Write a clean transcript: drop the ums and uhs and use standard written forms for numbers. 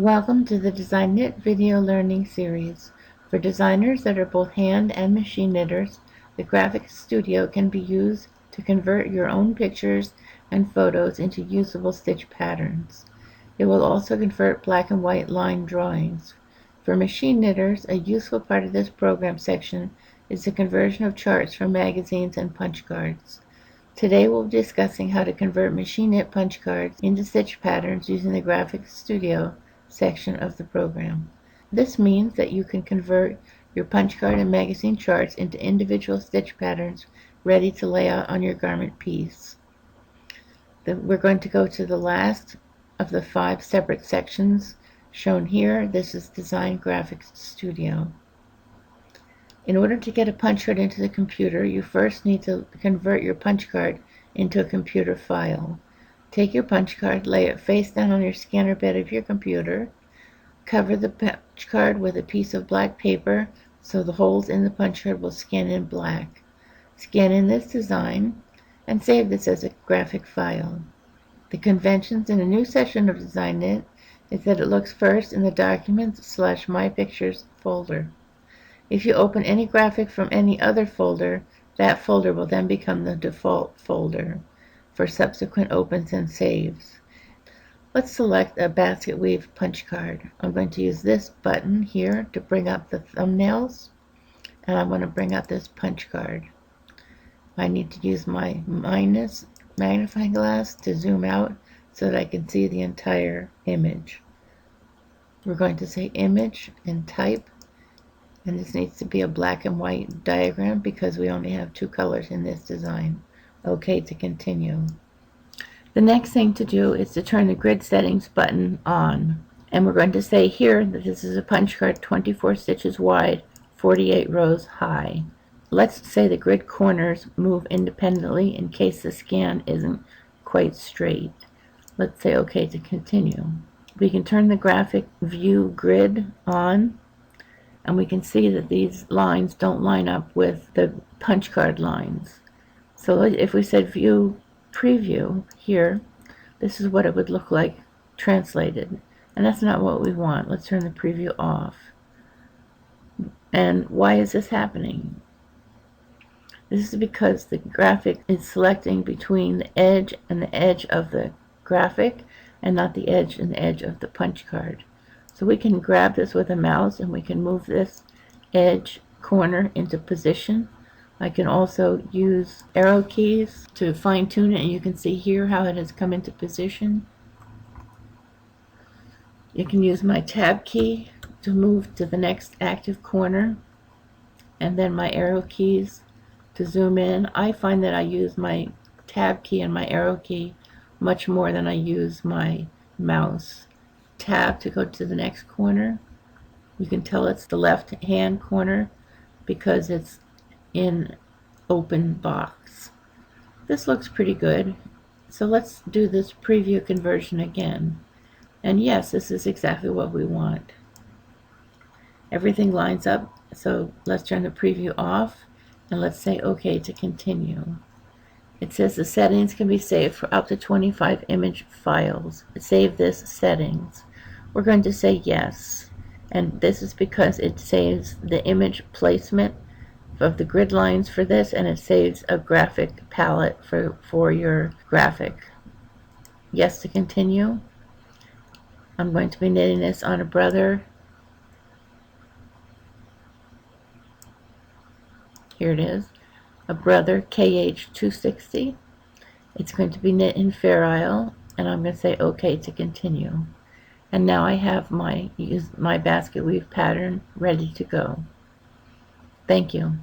Welcome to the Design Knit video learning series. For designers that are both hand and machine knitters, the Graphic Studio can be used to convert your own pictures and photos into usable stitch patterns. It will also convert black and white line drawings. For machine knitters, a useful part of this program section is the conversion of charts from magazines and punch cards. Today we'll be discussing how to convert machine knit punch cards into stitch patterns using the Graphic Studio section of the program. This means that you can convert your punch card and magazine charts into individual stitch patterns ready to lay out on your garment piece. We're going to go to the last of the 5 separate sections shown here. This is Design Graphics Studio. In order to get a punch card into the computer, you first need to convert your punch card into a computer file. Take your punch card, lay it face down on your scanner bed of your computer, cover the punch card with a piece of black paper so the holes in the punch card will scan in black. Scan in this design and save this as a graphic file. The conventions in a new session of Design Knit is that it looks first in the Documents/My Pictures folder. If you open any graphic from any other folder, that folder will then become the default folder for subsequent opens and saves. Let's select a basket weave punch card. I'm going to use this button here to bring up the thumbnails, and I'm going to bring up this punch card. I need to use my minus magnifying glass to zoom out so that I can see the entire image. We're going to say image and type, and this needs to be a black and white diagram because we only have 2 colors in this design. OK to continue. The next thing to do is to turn the grid settings button on, and we're going to say here that this is a punch card 24 stitches wide, 48 rows high. Let's say the grid corners move independently in case the scan isn't quite straight. Let's say OK to continue. We can turn the graphic view grid on, and we can see that these lines don't line up with the punch card lines. So if we said view preview here, this is what it would look like translated, and that's not what we want. Let's turn the preview off. And why is this happening? This is because the graphic is selecting between the edge and the edge of the graphic and not the edge and the edge of the punch card. So we can grab this with a mouse and we can move this edge corner into position. I can also use arrow keys to fine-tune it, and you can see here how it has come into position. You can use my tab key to move to the next active corner, and then my arrow keys to zoom in. I find that I use my tab key and my arrow key much more than I use my mouse. Tab to go to the next corner. You can tell it's the left hand corner because it's in open box. This looks pretty good. So let's do this preview conversion again. And yes, this is exactly what we want. Everything lines up, so let's turn the preview off and let's say OK to continue. It says the settings can be saved for up to 25 image files. Save this settings. We're going to say yes, and this is because it saves the image placement of the grid lines for this, and it saves a graphic palette for your graphic. Yes to continue. I'm going to be knitting this on a Brother. Here it is, a Brother KH260. It's going to be knit in Fair Isle, and I'm going to say OK to continue. And now I have my basket weave pattern ready to go. Thank you.